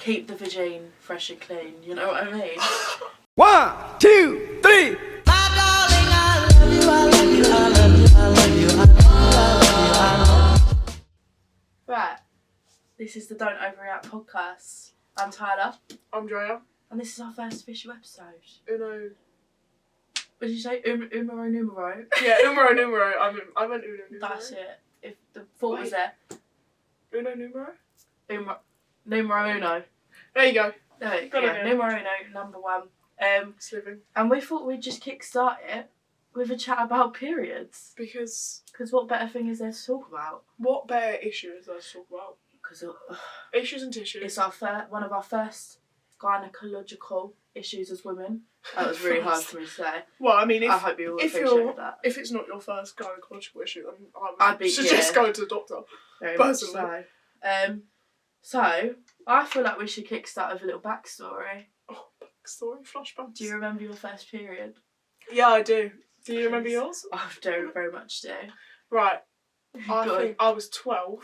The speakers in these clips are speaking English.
keep the vagine fresh and clean, you know what I mean? 1, 2, 3. Right, this is the Don't Overreact podcast. I'm Tyler. I'm Drea. And this is our first official episode. Uno. What did you say? Umero numero? Yeah, numero. I meant uno numero. That's it. If the thought was there. Uno numero? Numero uno. There you go. There you Got go. it, yeah. Numero uno, number one. Sliving. And we thought we'd just kickstart it with a chat about periods. Because what better thing is there to talk about? what better issue is there to talk about? Because Issues and tissues. it's one of our first gynecological issues as women. That was really hard for me to say. Well, I mean, I hope you all if appreciate that. if it's not your first gynecological issue, then I'd be- suggest yeah. going to the doctor. Very much Personally. so. So, I feel like we should kickstart with a little backstory. Oh, backstory, flashbacks. Do you remember your first period? Yeah, I do. Do you remember yours? I don't very much do. Right. I Go on. think I was 12,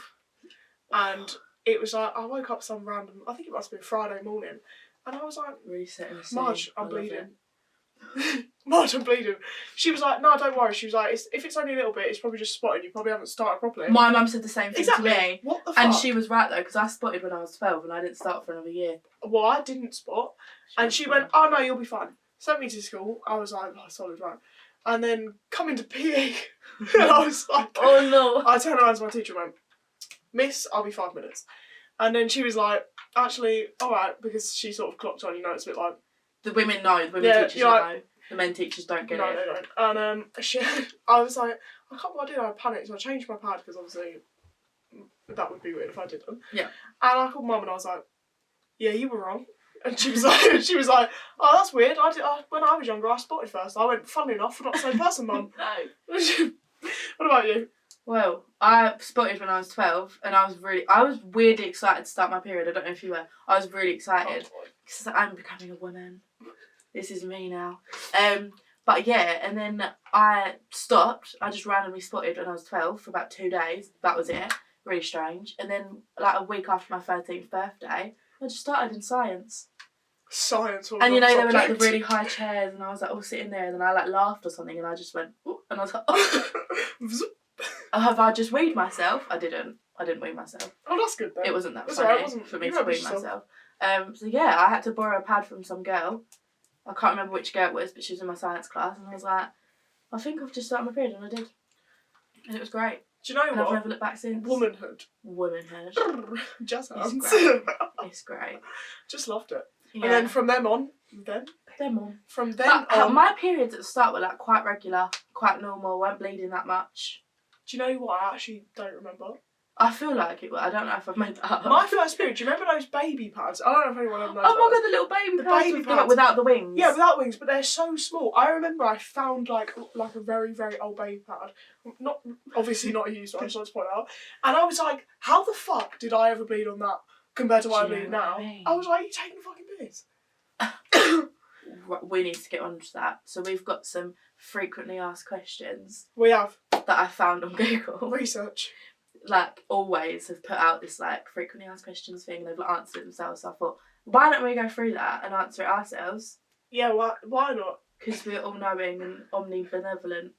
and it was like I woke up some random. I think it must have been Friday morning, and I was like, Really setting the scene. Marge, I I'm love bleeding. it. Marge, I'm bleeding. She was like, no, don't worry. She was like, if it's only a little bit, it's probably just spotting. You probably haven't started properly. My mum said the same thing Exactly. to me. What the fuck? And she was right though, because I spotted when I was 12 and I didn't start for another year. Well, I didn't spot. And she went, oh no, you'll be fine. Sent me to school. I was like, oh, solid, right. And then coming to PE, and I was like, Oh no. I turned around to my teacher and went, Miss, I'll be 5 minutes. And then she was like, actually, alright, because she sort of clocked on, it's a bit like, The women know, the women Yeah, teachers you're know. like- The men teachers don't get no, it. they don't. And I was like, I can't believe I did. I panicked, so I changed my pad because obviously that would be weird if I didn't. Yeah. And I called Mum and I was like, yeah, you were wrong. And she was like, oh, that's weird. When I was younger, I spotted first. I went, funnily enough, we're not the same person, Mum. No. What about you? Well, I spotted when I was 12 and I was weirdly excited to start my period. I don't know if you were. I was really excited because I'm becoming a woman. This is me now. But yeah, and then I stopped. I just randomly spotted when I was 12 for about 2 days. That was it. Really strange. And then like a week after my 13th birthday, I just started in science. Science. And you know, there were like the really high chairs and I was like all sitting there and then I like laughed or something and I just went, ooh, and I was like, oh. Have I just weed myself? I didn't weed myself. Oh, that's good then. It wasn't that That's funny alright, wasn't- for me you to remember weed yourself. myself. So yeah, I had to borrow a pad from some girl. I can't remember which girl it was, but she was in my science class and I was like, I think I've just started my period and I did. And it was great. Do you know And I've what? never looked back since. Womanhood. Womanhood. Jazz It's hands. great. It's great. Just loved it. Yeah. And then from then on, Them all. from then But on, my periods at the start were like quite regular, quite normal, weren't bleeding that much. do you know what? I actually don't remember. I feel like it, but I don't know if I've made that up. My first period, do you remember those baby pads? I don't know if anyone ever knows. Oh my those. god, the little baby The pads, baby with pads. without the wings. Yeah, without wings, but they're so small. I remember I found like a very, very old baby pad. Not obviously not a used one, I just want to point out. And I was like, how the fuck did I ever bleed on that compared to what I Do you bleed know now? what I mean? I was like, you taking the fucking piss? We need to get on to that. So we've got some frequently asked questions We have that I found on Google. research. Like always have put out this like frequently asked questions thing and they've like, answered it themselves. So I thought, why don't we go through that and answer it ourselves? Yeah, why not? Because we're all knowing and omnibenevolent.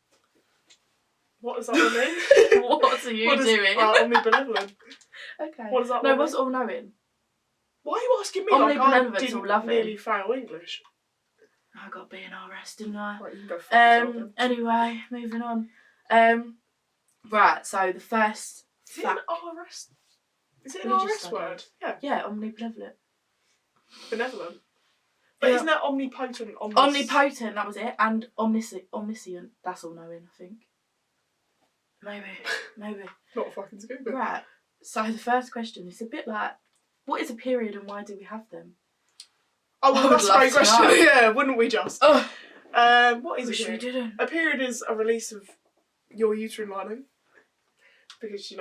What does that mean? What are you doing? Omnibenevolent. Okay. What does that No, mean? what's all knowing? Why are you asking me? Like I Omnibenevolent's all didn't loving. nearly fail English. I got BNRS, didn't I? Right, you can go fuck yourself then. Anyway, moving on. Right, so the first Is it an fact. RS? Is it an Religious RS study. word? Yeah, Yeah, omnibenevolent. benevolent. But Yeah. isn't that omnipotent? Omnipotent, that was it. And omniscient, that's all knowing, I think. Maybe. Not fucking stupid. Right, so the first question is a bit like, what is a period and why do we have them? Oh, I well, would that's a love great to question. know. Yeah, wouldn't we just? Oh, What is a wish we period? didn't. A period is a release of your uterine lining. Because,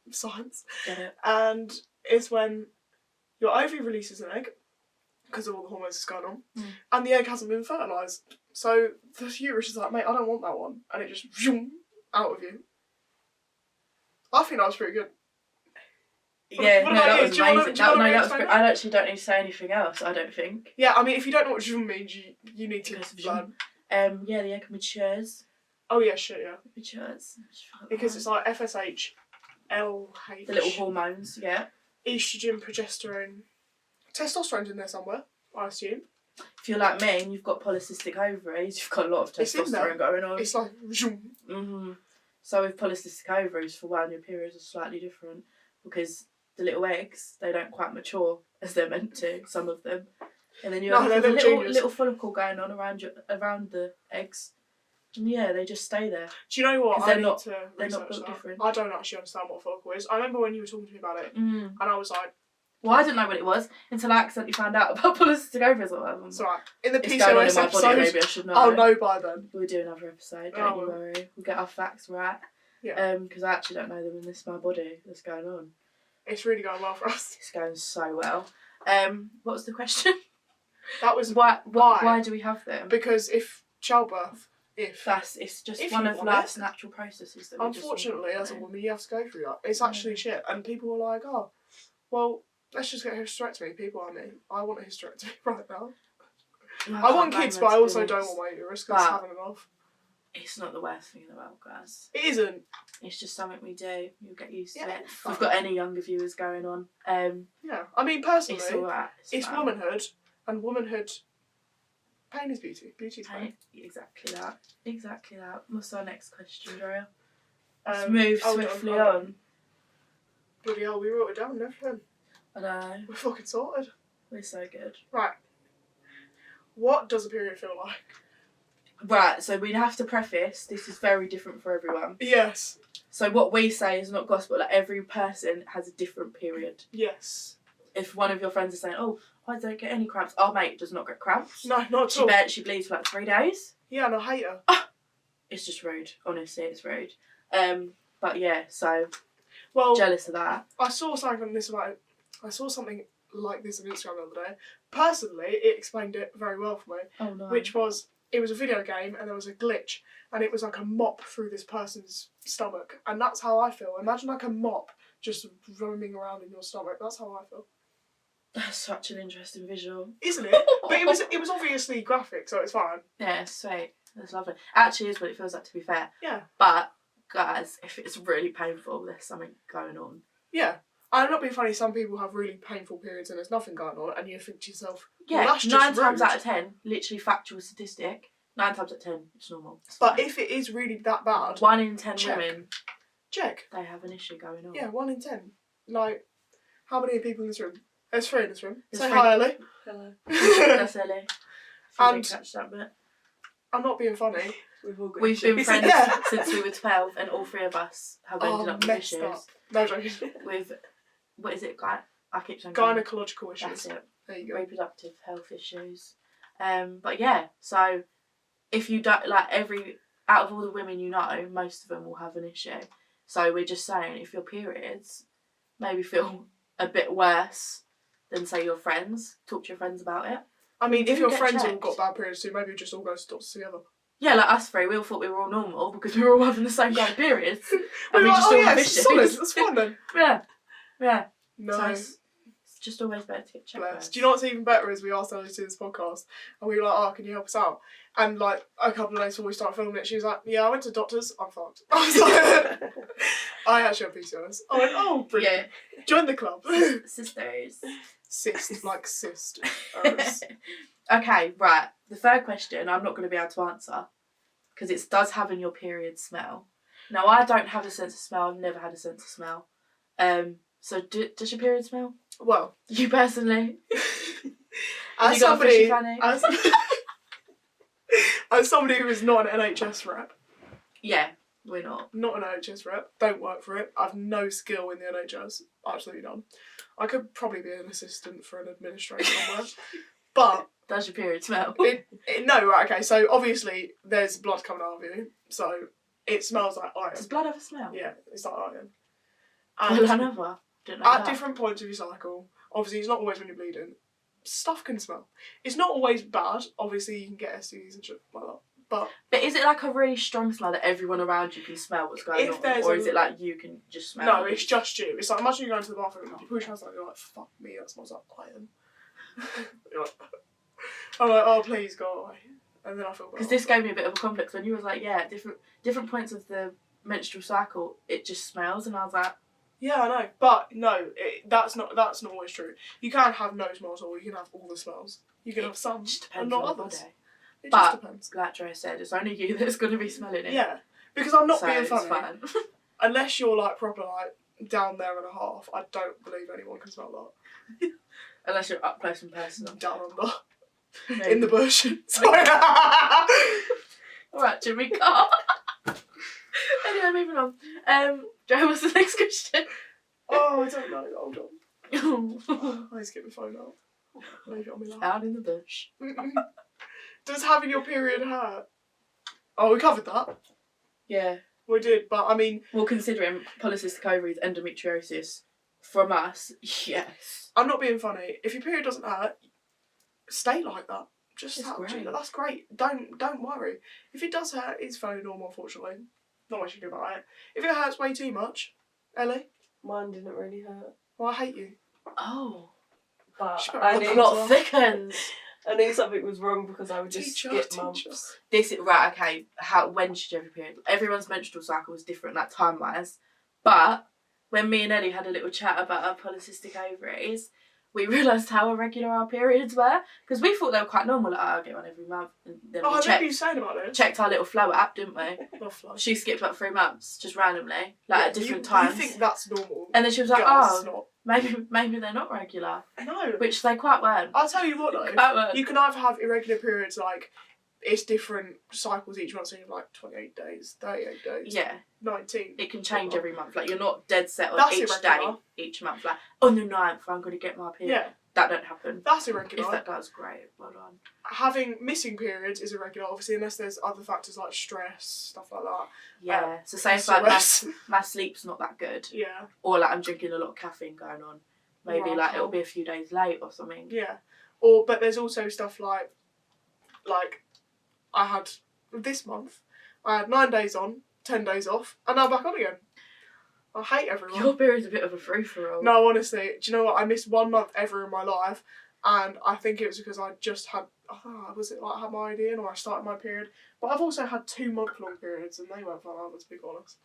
science. Get it? And it's when your ovary releases an egg, because of all the hormones that's going on, and the egg hasn't been fertilised. So the uterus is like, mate, I don't want that one. And it just out of you. I think that was pretty good. Yeah, What no, about that you? was Do you wanna- amazing. do you wanna No, that was explain great. I actually don't need to say anything else, I don't think. Yeah, I mean, if you don't know what zoom means, you need to learn. Yeah, the egg matures. Oh yeah, shit, yeah. Matures. Because it's like FSH, LH. The little hormones, yeah. Estrogen, progesterone. Testosterone's in there somewhere, I assume. If you're like me and you've got polycystic ovaries, you've got a lot of It's in there. testosterone going on. It's like zoom. So with polycystic ovaries, for one, your periods are slightly different because the little eggs, they don't quite mature as they're meant to, some of them. And then you have a little follicle going on around the eggs. And yeah, they just stay there. Do you know what? I need to they're research not built that. different. I don't actually understand what a follicle is. I remember when you were talking to me about it, and I was like... Well, I didn't know what it was until I accidentally found out about polycystic ovaries. It's alright. In the PCOS episode, body, maybe I should know. I'll know by then. We'll do another episode, don't you worry. We'll get our facts right. Yeah. Because I actually don't know them in this my body that's going on. It's really going well for us. It's going so well. What was the question? That was why do we have them? Because if childbirth, it's just one of life's natural processes that unfortunately, as a woman, you have to go through that. It's actually shit, and people were like, "Oh, well, let's just get a hysterectomy." People are me. I want a hysterectomy right now. I want kids, but I also don't want my uterus because it's having enough. It's not the worst thing in the world, guys. It isn't. It's just something we do. You'll get used to it. If we've got any younger viewers going on. Yeah, I mean, personally, it's alright. It's womanhood, and womanhood. Pain is beauty. Beauty is pain. Exactly that. What's our next question, Drea? Let's move swiftly on. Bloody hell, we wrote it down and everything. I know. We're fucking sorted. We're so good. Right. What does a period feel like? Right, so we'd have to preface, this is very different for everyone. Yes. So what we say is not gospel, like every person has a different period. Yes. If one of your friends is saying, oh, I don't get any cramps. Our mate does not get cramps. No, not at all. She bleeds for like 3 days. Yeah, and I hate her. It's just rude. Honestly, it's rude. But yeah, so jealous of that. I saw something like this on Instagram the other day. Personally, it explained it very well for me. Oh no. Which was, it was a video game and there was a glitch and it was like a mop through this person's stomach. And that's how I feel. Imagine like a mop just roaming around in your stomach. That's how I feel. That's such an interesting visual. Isn't it? But it was obviously graphic, so it's fine. Yeah, it's sweet. That's lovely. Actually is what it feels like, to be fair. Yeah. But, guys, if it's really painful, there's something going on. Yeah. I'm not being funny, some people have really painful periods and there's nothing going on and you think to yourself, yeah, well, that's just 9 times rude. out of 10, literally factual statistic, 9 times out of 10, it's normal. But if it is really that bad... 1 in 10 women... Check. They have an issue going on. Yeah, 1 in 10. Like, how many people in this room? There's 3 in this room. There's Say 3. hi, Ellie. Hello. That's Ellie. I didn't catch that bit. I'm not being funny. We've been friends since we were 12 and all 3 of us have ended up with issues. Up. No joking. With, what is it? I keep saying gynecological issues. That's it. There you go. Reproductive health issues. But yeah, so if you don't, like out of all the women you know, most of them will have an issue. So we're just saying, if your periods maybe feel a bit worse than say your friends, talk to your friends about it. I mean, if your friends checked. all got bad periods too, maybe just all go to doctors together. Yeah, like us 3, we all thought we were all normal because we were all having the same kind of periods. And we like, just oh all yeah, have it's issues. solid, that's fine then. Yeah. No. So it's just always better to get checked. Bless. Do you know what's even better is we asked Ellie to do this podcast and we were like, oh, can you help us out? And like a couple of days before we started filming it, she was like, yeah, I went to doctors, I'm fucked. I was like, I actually have PCOS. I went, oh, brilliant. Yeah. Join the club. Sisters. Cyst, like cyst. Okay, right. The third question I'm not going to be able to answer because it does having your period smell. Now, I don't have a sense of smell. I've never had a sense of smell. So does your period smell? Well, you personally? as somebody who is not an NHS rep. Yeah, we're not. Not an NHS rep. Don't work for it. I've no skill in the NHS. Absolutely none. I could probably be an assistant for an administrator somewhere. But does your period smell? No, right, okay. So obviously there's blood coming out of you. So it smells like iron. Does blood have a smell? Yeah, it's like iron. And well, I never. Didn't know at that. different points of your cycle, obviously it's not always when you're bleeding, stuff can smell. It's not always bad. Obviously you can get STDs and shit like that. But is it like a really strong smell that everyone around you can smell what's going If on? there's Or a- is it like you can just smell no, it? it's just you. It's like, imagine you go into the bathroom and you push your hands out and you're like, fuck me, that smells like iron. You're like, I'm like, oh, please go away. And then I feel bad. Because this gave me a bit of a complex when you was like, yeah, different points of the menstrual cycle, it just smells, and I was like, Yeah, I know. But no, that's not always true. You can have no smell at all. You can have all the smells. You can have some, it just and depends not on the others. body. It But- just depends. Like Dre said, it's only you that's going to be smelling it. Yeah, because I'm not so being it's funny. fine. Unless you're like proper like down there and a half, I don't believe anyone can smell Unless you're up close and personal. that. Down under, Maybe. in the bush. Sorry. Alright, Jimmy, go. Anyway, moving on. Joe, what's the next question? Oh, I don't know. Hold on. I need to get my phone out. Leave it on my lap. Out in the bush. Does having your period hurt? Oh, we covered that. Yeah. We did, but I mean, Well, considering polycystic ovaries, endometriosis, from us, yes. I'm not being funny. If your period doesn't hurt, stay like that. Just It's have to. great. That's great. Don't worry. If it does hurt, it's very normal, unfortunately. Not much you can do about it. If it hurts way too much, Ellie, Mine didn't really hurt. well, I hate you. Oh. But She better I not knew, put Plot thickens. I knew something was wrong because I would just skip months. This is right. Okay, when should you have your period? Everyone's menstrual cycle is different, like time wise. But when me and Ellie had a little chat about our polycystic ovaries, we realised how irregular our periods were because we thought they were quite normal. Like, I get one every month, and then Oh, we I remember checked, you saying about this. checked our little flow app, didn't we? Love flow. She skipped about 3 months just randomly, like at different you, times. You think that's normal? And then she was like, Girls, "Oh, it's maybe they're not regular," not. No. which they quite weren't. I'll tell you what though. Quite weren't. You can either have irregular periods, like it's different cycles each month, so you have like 28 days, 38 days, Yeah, 19. it can change every month. Like you're not dead set on That's each irregular. day, each month. Like on the 9th, I'm going to get my period. Yeah, That don't happen. that's If irregular. that does, great. Well done. Having missing periods is irregular, obviously, unless there's other factors like stress, stuff like that. Yeah. So say if like SOS. my sleep's not that good, Yeah, or like I'm drinking a lot of caffeine going on, maybe Right, like it'll cool. be a few days late or something. yeah. But there's also stuff like I had this month, I had 9 days on, 10 days off, and now I'm back on again. I hate everyone. Your period's a bit of a free for all. No, honestly, do you know what? I missed 1 month ever in my life, and I think it was because I just had, was it like I had my ID in or I started my period? But I've also had 2 month-long periods, and they weren't fun either, to be honest.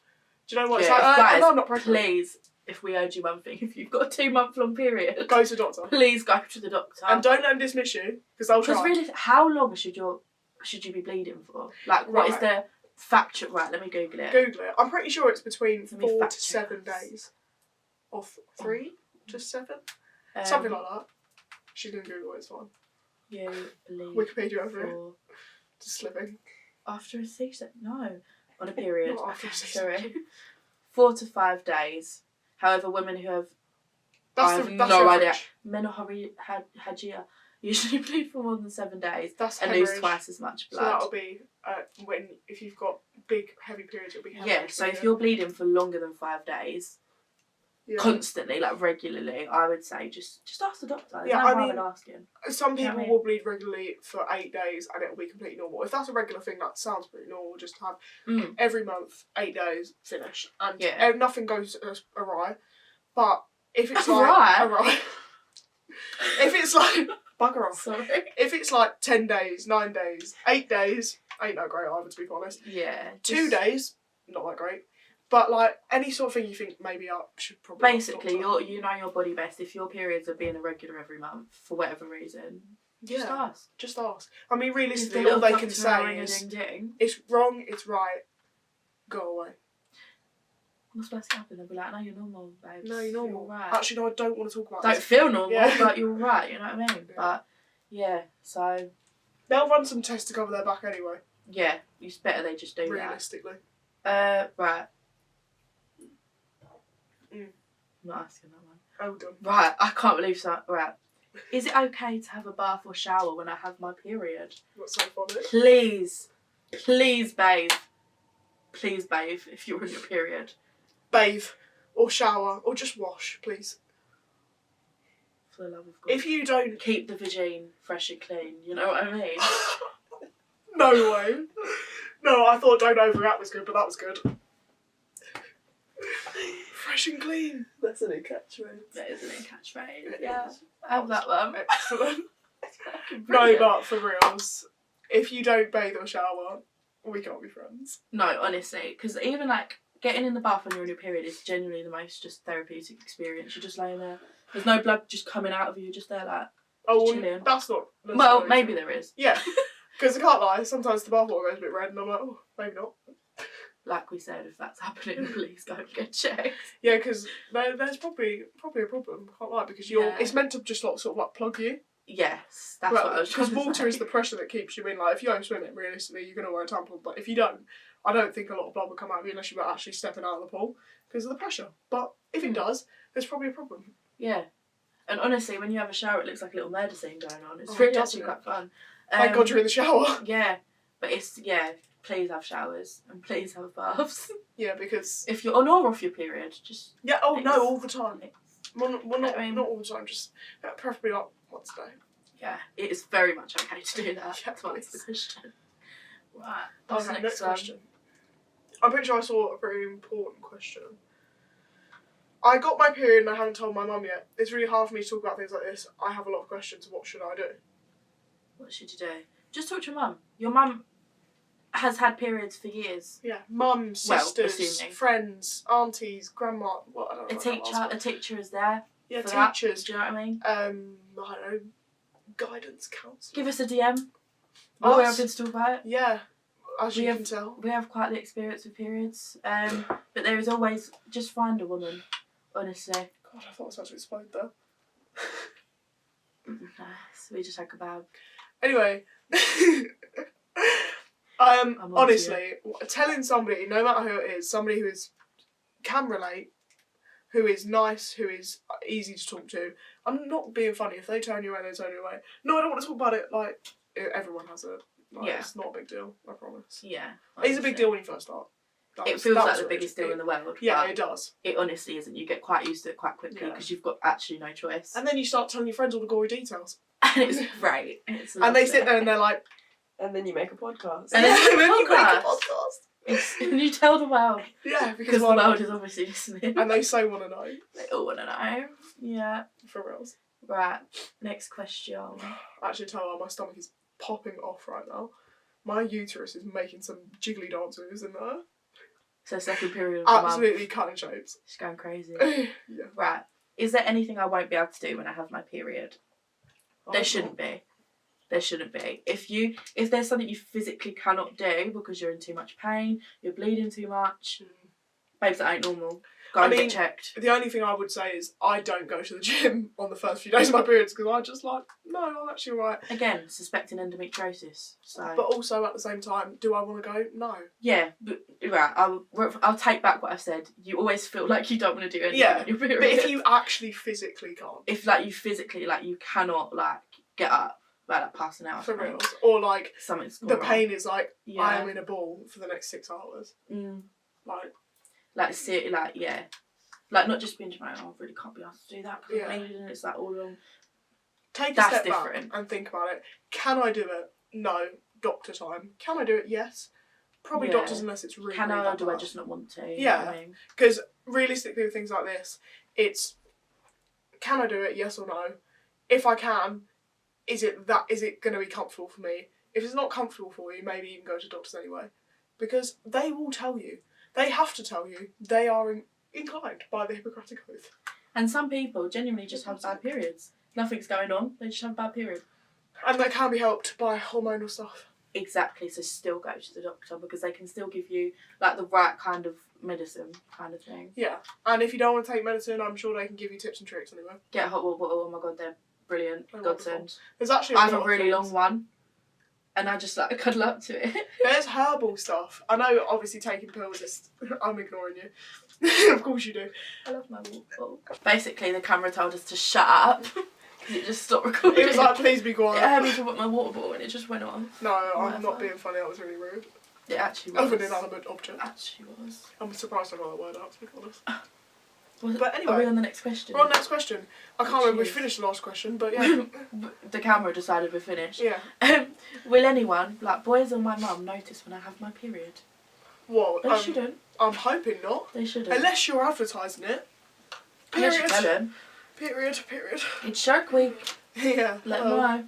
Do you know what? It's Yeah, like, I guys, know I'm not pregnant. please, if we urge you one thing, if you've got a 2-month-long period, Go to the doctor. please go to the doctor. And don't let them dismiss you, because they'll Because try. really, how long should you be bleeding for? Like, what is Right. the factual? Right, let me Google it. Google it. I'm pretty sure it's between Let me 4 to fact 7 check. days. Or 3 to 7? Um, Something like that. She's going to Google it, it's fine. You bleed Wikipedia over it. for Just slipping. after a C-section? No, on a period. Not after a Sorry. C-section. 4 to 5 days. However, women who have That's I the, have that's no average. idea. Menophagia usually bleed for more than 7 days That's and lose hemorrhage. twice as much So blood. that'll be if you've got big heavy periods, it'll be Yeah, hemorrhage. so if you're bleeding for longer than 5 days, yeah. constantly, like regularly, I would say just ask the doctor. There's Yeah, no I harm mean, in asking. Some You know people what I mean? will bleed regularly for 8 days and it'll be completely normal. If that's a regular thing, that sounds pretty normal. Just have Mm. every month 8 days finish and Yeah. nothing goes awry. But if it's Awry? like awry, if it's like bugger off. Sorry. If it's like 10 days, 9 days, 8 days, ain't that great either, to be honest. Yeah. 2 days, not that great. But like any sort of thing you think maybe I should probably ask the Basically, doctor. you know your body best. If your periods are being irregular every month for whatever reason, just ask. Just ask. I mean, Is the realistically, little all they can doctor say ring a is ding ding? it's wrong, it's right, go away. What's supposed to happen? They'll be like, "No, you're normal, babe. No, you're normal. All right. Actually, no, I don't want to talk about Don't this. feel normal, Yeah. but you're right. You know what I mean? Yeah. But yeah, so They'll run some tests to cover their back anyway, yeah, it's better they just do realistically. that. Right. Mm. I'm not asking that one. Oh, done. Right, I can't believe so. Right. Is it okay to have a bath or shower when I have my period? What's so funny? Please, bathe. Please bathe if you're on your period. Bathe, or shower, or just wash, please. For the love of God. If you don't... Keep the vagine fresh and clean, you know what I mean? No way. No, I thought don't overact was good, but that was good. Fresh and clean. That's a new catchphrase. That is a new catchphrase. Yeah. I have that one. Excellent. No, Brilliant. but for reals, if you don't bathe or shower, we can't be friends. No, honestly, because even like getting in the bath when you're on your period is genuinely the most just therapeutic experience. You're just laying there. There's no blood just coming out of you. Just there like. Oh, chilling. that's not. Well, maybe there is. Yeah, because I can't lie. Sometimes the bath water goes a bit red, and I'm like, oh, maybe not. Like we said, if that's happening, please go and get checked. Yeah, because there's probably a problem. Can't lie, because it's meant to just like, sort of like plug you. Yes, that's what I was trying to say. Because water is the pressure that keeps you in. Like if you don't swim it, realistically, you're gonna wear a tampon. But if you don't, I don't think a lot of blood will come out of you unless you're actually stepping out of the pool because of the pressure. But if it does, there's probably a problem. Yeah. And honestly, when you have a shower, it looks like a little murder scene going on. It's Oh, really doesn't actually it? quite fun. Thank God you're in the shower. Yeah, but please have showers and please have baths. Yeah, because If you're on or off your period, just all the time. mix. Well, not I mean- not all the time. Just preferably like once a day. Yeah, it is very much okay to do that. Yeah, To answer the please. question. Right. What's Okay, the next one? question. I'm pretty sure I saw a very important question. I got my period and I haven't told my mum yet. It's really hard for me to talk about things like this. I have a lot of questions. What should I do? What should you do? Just talk to your mum. Your mum has had periods for years. Yeah, mum, Well, sisters, assuming. friends, aunties, grandma. What I don't know. A teacher is there. Yeah, for that. teachers. Do you know what I mean? I don't know. Guidance counselor. Give us a DM. We're Us? open to talk about it. Yeah, as We you have- can tell. We have quite the experience with periods, but there is always just find a woman. Honestly, God, I thought I was about to explode there. nice. We just had kebab. Anyway, on to honestly, telling somebody, no matter who it is, somebody who can relate, who is nice, who is easy to talk to. I'm not being funny. If they turn you away, they turn you away. No, I don't want to talk about it. Like everyone has it. Like, Yeah. It's not a big deal. I promise. Yeah, It's a big deal when you first start. It feels like the biggest deal in the world. Yeah, but it does. it honestly isn't. You get quite used to it quite quickly Yeah. because you've got actually no choice, And then you start telling your friends all the gory details. and it's great. It's And they lovely. sit there and they're like, And then you make a podcast. And then you make a you make a podcast. podcast. And you tell the world Yeah, because because the why world not? is obviously listening. And they so want to know. They all want to know. Yeah. For reals. Right. Next question. Actually, tell her my stomach is popping off right now. My uterus is making some jiggly dance moves in there. So second period of the month. Absolutely cutting shapes. Just going crazy. Yeah. Right. Is there anything I won't be able to do when I have my period? There shouldn't be. There shouldn't be. If there's something you physically cannot do because you're in too much pain, you're bleeding too much, babes, that ain't normal. Go and get checked. The only thing I would say is I don't go to the gym on the first few days of my periods because I just like, no, I'm actually alright. Again, suspecting endometriosis. So But also at the same time, do I want to go? No. yeah, but, right. I'll take back what I've said. You always feel like you don't want to do anything Yeah, on your period. But if you actually physically can't. if like you physically like you cannot like get up like passing out. For reals. Or like Something's the gone wrong. pain is like, Yeah. I am in a ball for the next 6 hours. Like see, like yeah, like not just being like, oh, I really can't be asked to do that because Yeah. I'm bleeding and it's like all along. Take a That's step different. back and think about it. Can I do it? No. Doctor time. Can I do it? Yes. Probably Yeah. doctors unless it's really, Can really I or bad. do I just not want to? You know Yeah. what I mean? Because realistically with things like this, it's can I do it? Yes or no? If I can, is it going to be comfortable for me? If it's not comfortable for you, maybe even go to doctors anyway. Because they will tell you. They have to tell you. They are inclined by the Hippocratic Oath. And some people genuinely just have bad periods. Nothing's going on. They just have a bad period. And that can be helped by hormonal stuff. Exactly. So still go to the doctor because they can still give you like the right kind of medicine, kind of thing. Yeah. And if you don't want to take medicine, I'm sure they can give you tips and tricks anyway. Get a hot water bottle. Oh my god, they're brilliant. They're Godsend. There's actually I have lot a of really things. long one, and I just like cuddle up to it. There's herbal stuff. I know, obviously, taking pills is... I'm ignoring you. Of course you do. I love my water bottle. Basically, the camera told us to shut up because it just stopped recording. It was like, please be It quiet. heard me talk about my water bottle and it just went off. No, I'm Whatever. not being funny. That was really rude. It actually was. Of an inanimate object. Actually was. I'm surprised I got that word out, to be honest. Was But Are anyway. we on the next question? We're on next question. I can't remember if we Cheers. finished the last question, but yeah. The camera decided we're finished. Yeah. Will anyone, like boys or my mum, notice when I have my period? Well, They shouldn't. I'm hoping not. They shouldn't. Unless you're advertising it. Unless you Period. tell them. Period. It's Shark Week. Yeah. Let them know.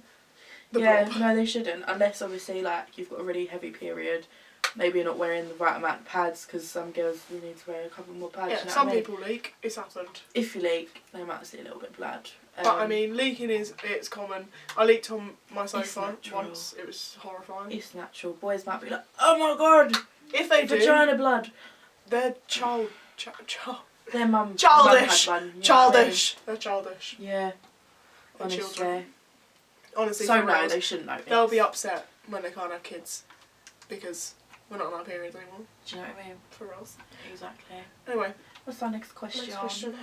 The Yeah, blob. no, they shouldn't. Unless, obviously, like, you've got a really heavy period. Maybe you're not wearing the right amount of pads, because some girls, you need to wear a couple more pads. Yeah, you know some what I mean? people leak. It's happened. If you leak, they might see a little bit of blood. But I mean, leaking it's common. I leaked on my sofa natural. once. It was horrifying. It's natural. Boys might be like, oh my god, If they do, vagina blood. they're Their mum childish. Mum had one, you know what I mean? Childish. They're childish. Yeah. They're Honestly. children. Honestly, So for no, reals, they shouldn't notice. they'll be upset when they can't have kids because we're not on our periods anymore. Do you know what I mean? For reals. Exactly. Anyway, What's our next question? next question.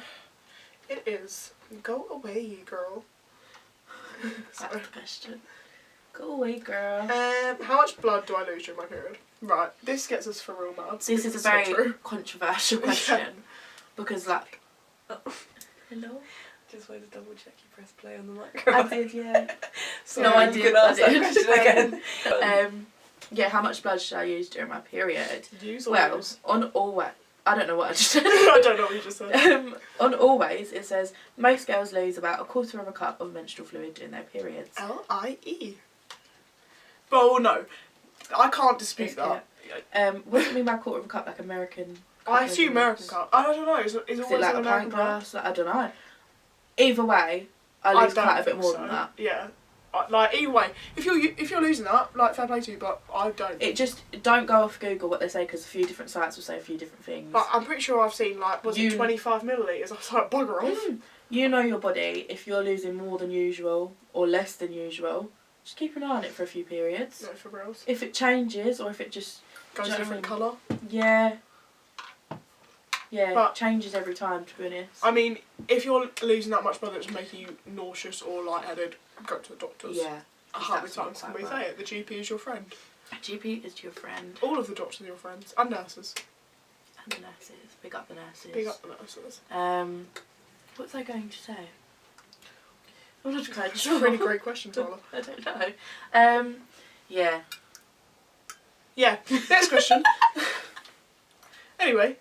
It is go away, girl. That's Sorry. the question. Go away, girl. How much blood do I lose during my period? Right, this gets us for real mad. This is a because it's not very true. controversial question. Because, like... Hello? Just wanted to double check you press play on the microphone. I did, yeah. Sorry, No, I you did, can I ask that did. question again. Yeah, how much blood should I use during my period? Use or Well, lose? on Always... I don't know what I just said. I don't know what you just said. On Always, it says, most girls lose about 1/4 of a cup of menstrual fluid during their periods. L-I-E. Well, no. I can't dispute that. What do you mean by 1/4 of a cup, like American? I assume American cup. I don't know. Is it Is always it like an a American pint cup? glass? Like, I don't know. Either way, I lose don't quite a bit think more so. than that. Yeah. Like either way, if you're losing that, like fair play to you, but I don't. It just don't go off Google what they say because a few different sites will say a few different things. Like, I'm pretty sure I've seen like was it 25 millilitres? I was like bugger off. You know your body. If you're losing more than usual or less than usual, just keep an eye on it for a few periods. No, for reals. If it changes or if it just Goes do you know different what I mean? colour. Yeah, But- changes every time. To be honest. I mean, if you're losing that much blood that's making you nauseous or lightheaded, go to the doctors. Yeah. How many That's not times can quite we right. say it? The GP is your friend. GP is your friend. All of the doctors are your friends. And nurses. And the nurses. Big up the nurses. Big up the nurses. What was I going to say? I'm not quite That's sure. a really great question, Tyler. I don't know. Yeah. Yeah, next question. Anyway,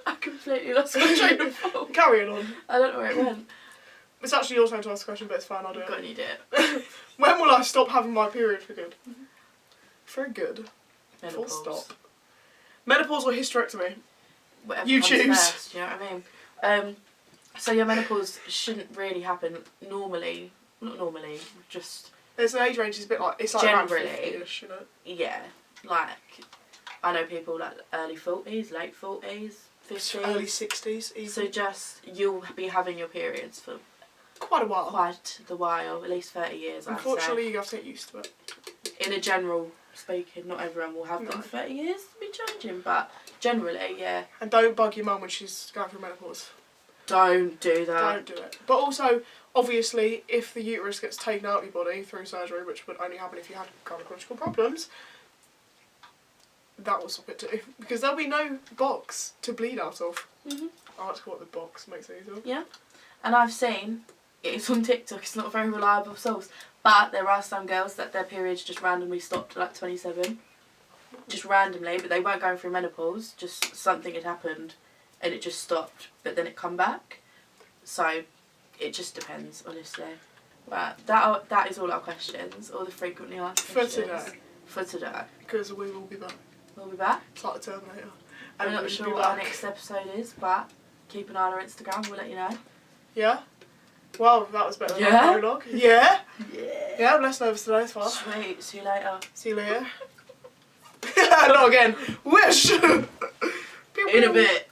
I completely lost my train of thought. carrying on. I don't know where it went. It's actually your turn to ask the question, but it's fine, I'll do Go it. on, you do it. When will I stop having my period for good? For good. Menopause. Full stop. Menopause or hysterectomy? Whatever You comes choose. First, you know what I mean? So your menopause shouldn't really happen normally. Not normally, just... There's an age range, it's a bit like, it's like Generally. around 50-ish, you know? Yeah. Like, I know people like early 40s, late 40s, 50s. Early 60s even. So just, you'll be having your periods for Quite a while. quite the while, at least 30 years, I'd Unfortunately, you have to get used to it. say. In a general speaking, not everyone will have them No. for 30 years to be changing, but generally, yeah. And don't bug your mum when she's going through menopause. Don't do that. Don't do it. But also, obviously, if the uterus gets taken out of your body through surgery, which would only happen if you had gynecological problems, that will stop it too. Because there'll be no box to bleed out of. Mhm. I like to call it the box, makes it easier. Yeah. And I've seen, it's on TikTok, it's not a very reliable source, but there are some girls that their periods just randomly stopped at like 27. Just randomly, but they weren't going through menopause, just something had happened and it just stopped, but then it come back. So it just depends, honestly. But that is all our questions, all the frequently asked For questions. today. For today. Because we will be back. We'll be back. It's like the Terminator. I'm we not will sure be what our back. next episode is, but keep an eye on our Instagram, we'll let you know. Yeah? Well, that was better than Yeah? our prologue. Yeah? Yeah. Yeah, I'm less nervous today, it's fine. Sweet, see you later. See you later. Not again. Wish! In a bit.